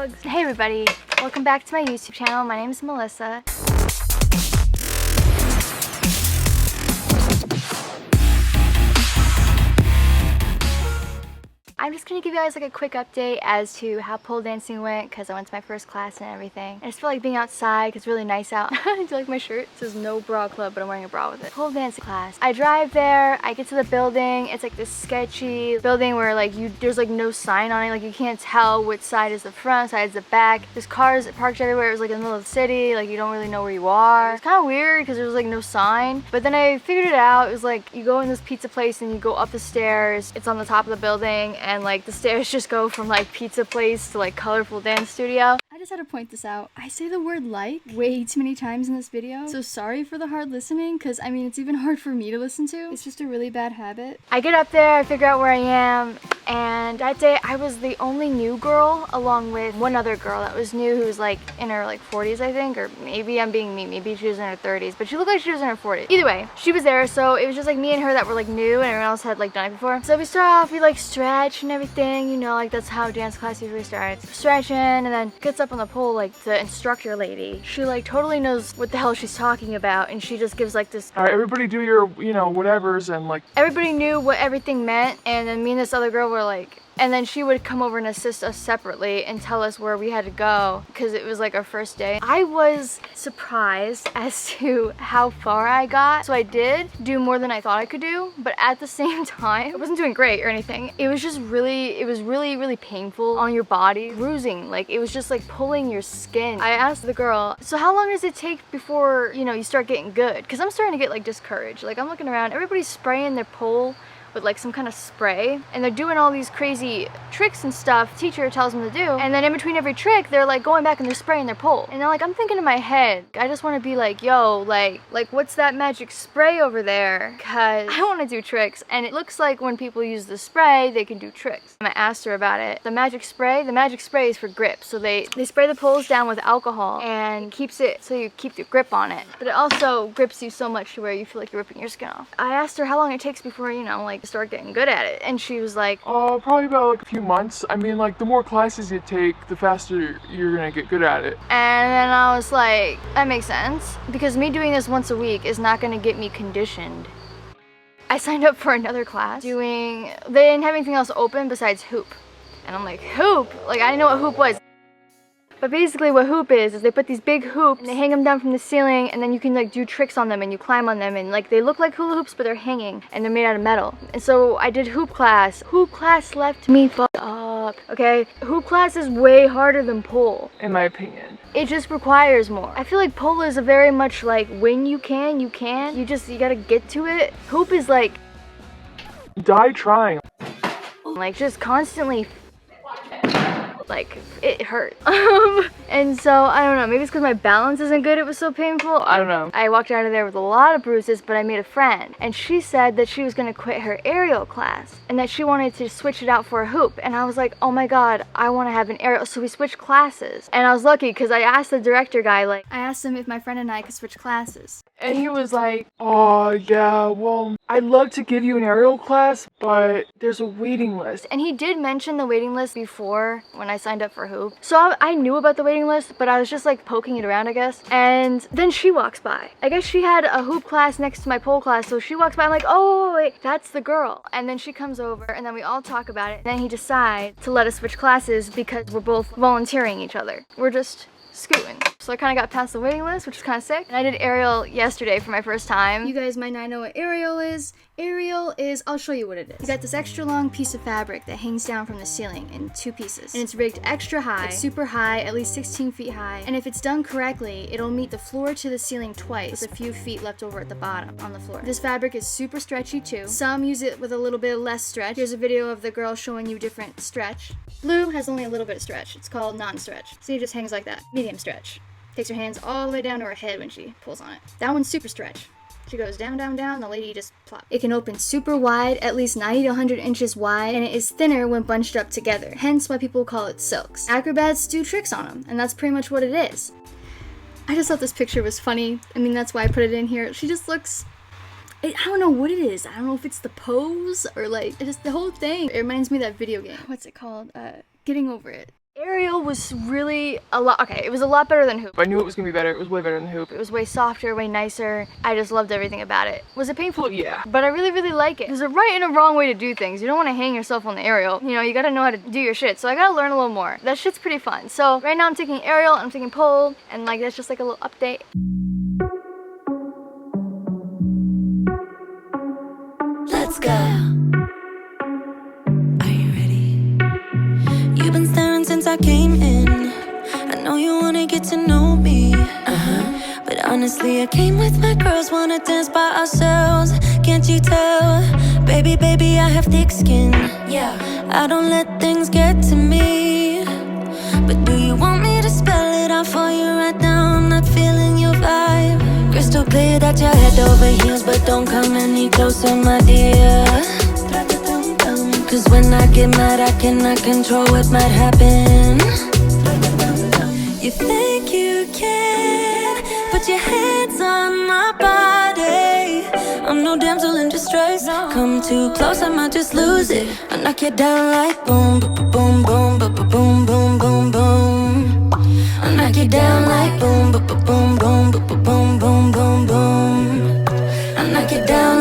vlogs. Hey everybody, welcome back to my YouTube channel. My name is Melissa. I'm just gonna give you guys like a quick update as to how pole dancing went because I went to my first class and everything. I just feel like being outside because it's really nice out. Do you like my shirt? It says no bra club, but I'm wearing a bra with it. Pole dancing class. I drive there, I get to the building. It's like this sketchy building where like there's like no sign on it. Like you can't tell which side is the front, side is the back. There's cars parked everywhere. It was like in the middle of the city. Like you don't really know where you are. It's kind of weird because there was like no sign. But then I figured it out. It was like you go in this pizza place and you go up the stairs. It's on the top of the building and like the stairs just go from like pizza place to like colorful dance studio. I just had to point this out. I say the word like way too many times in this video. So sorry for the hard listening because I mean it's even hard for me to listen to. It's just a really bad habit. I get up there, I figure out where I am, and that day I was the only new girl along with one other girl that was new who was like in her like 40s I think, or maybe I'm being mean, maybe she was in her 30s, but she looked like she was in her 40s. Either way, she was there, so it was just like me and her that were like new and everyone else had like done it before. So we start off, we like stretch and everything, you know, like that's how dance class usually starts. Stretching and then gets up on the pole, like the instructor lady. She like totally knows what the hell she's talking about and she just gives like this, all right, everybody do your, you know, whatevers, and like everybody knew what everything meant, and then me and this other girl were like, and then she would come over and assist us separately and tell us where we had to go because it was like our first day. I was surprised as to how far I got. So I did do more than I thought I could do, but at the same time, I wasn't doing great or anything. It was just really painful on your body. Bruising, like it was just like pulling your skin. I asked the girl, so how long does it take before, you know, you start getting good? Because I'm starting to get like discouraged. Like I'm looking around, everybody's spraying their pole with like some kind of spray and they're doing all these crazy tricks and stuff teacher tells them to do, and then in between every trick they're like going back and they're spraying their pole, and then like I'm thinking in my head I just want to be like, yo, like what's that magic spray over there, because I want to do tricks and it looks like when people use the spray they can do tricks. And I asked her about it. The magic spray is for grip, so they spray the poles down with alcohol and keeps it so you keep the grip on it, but it also grips you so much to where you feel like you're ripping your skin off. I asked her how long it takes before, you know, like start getting good at it, and she was like, oh, probably about like a few months. I mean, like the more classes you take, the faster you're gonna get good at it. And then I was like, that makes sense, because me doing this once a week is not gonna get me conditioned. I signed up for another class they didn't have anything else open besides hoop, and I'm like, hoop? Like I didn't know what hoop was. But basically what hoop is they put these big hoops and they hang them down from the ceiling, and then you can like do tricks on them and you climb on them, and like they look like hula hoops but they're hanging and they're made out of metal. And so I did hoop class. Hoop class left me fucked up, okay? Hoop class is way harder than pole, in my opinion. It just requires more. I feel like pole is a very much like when you can. You gotta get to it. Hoop is like die trying. Like just constantly like it hurt. And so I don't know, maybe it's because my balance isn't good, it was so painful, I don't know. I walked out of there with a lot of bruises, but I made a friend and she said that she was going to quit her aerial class and that she wanted to switch it out for a hoop, and I was like, oh my god, I want to have an aerial. So we switched classes, and I was lucky because I asked the director guy, like I asked him if my friend and I could switch classes, and he was like, oh yeah, well, I'd love to give you an aerial class, but there's a waiting list. And he did mention the waiting list before when I signed up for hoop, so I knew about the waiting list, but I was just like poking it around, I guess. And then she walks by. I guess she had a hoop class next to my pole class, so she walks by, I'm like, oh wait, that's the girl. And then she comes over and then we all talk about it, and then he decides to let us switch classes because we're both volunteering each other. We're just scooting. So I kind of got past the waiting list, which is kind of sick. And I did aerial yesterday for my first time. You guys might not know what aerial is. Aerial is, I'll show you what it is. You got this extra long piece of fabric that hangs down from the ceiling in 2 pieces. And it's rigged extra high, like super high, at least 16 feet high. And if it's done correctly, it'll meet the floor to the ceiling twice, with a few feet left over at the bottom on the floor. This fabric is super stretchy too. Some use it with a little bit less stretch. Here's a video of the girl showing you different stretch. Blue has only a little bit of stretch. It's called non-stretch. So it just hangs like that. Medium stretch. Takes her hands all the way down to her head when she pulls on it. That one's super stretch. She goes down, down, down, the lady just plop. It can open super wide, at least 90 to 100 inches wide, and it is thinner when bunched up together, hence why people call it silks. Acrobats do tricks on them, and that's pretty much what it is. I just thought this picture was funny. I mean, that's why I put it in here. She just looks, I don't know what it is. I don't know if it's the pose or like, just the whole thing. It reminds me of that video game. What's it called? Getting Over It. Aerial was really a lot, okay, it was a lot better than hoop. I knew it was gonna be better. It was way better than hoop. It was way softer, way nicer. I just loved everything about it. Was it painful? Well, yeah. But I really, really like it. There's a right and a wrong way to do things. You don't want to hang yourself on the aerial. You know, you gotta know how to do your shit. So I gotta learn a little more. That shit's pretty fun. So right now I'm taking aerial, I'm taking pole, and like that's just like a little update. Let's go. Are you ready? You've been staring since I came in. I know you wanna get to know me. But honestly, I came with my girls, wanna dance by ourselves. Can't you tell? Baby, baby, I have thick skin. Yeah, I don't let things get to me. But do you want me to spell it out for you right now? I'm not feeling your vibe. Crystal clear that you're head over heels, but don't come any closer, my dear. Cause when I get mad, I cannot control what might happen. You think you can put your hands on my body. I'm no damsel in distress. Come too close, I might just lose it. I knock you down like boom, boom, boom, boom, boom, boom, boom, boom. I knock you down like boom, boom, boom, boom, boom, boom, boom, boom. I knock you down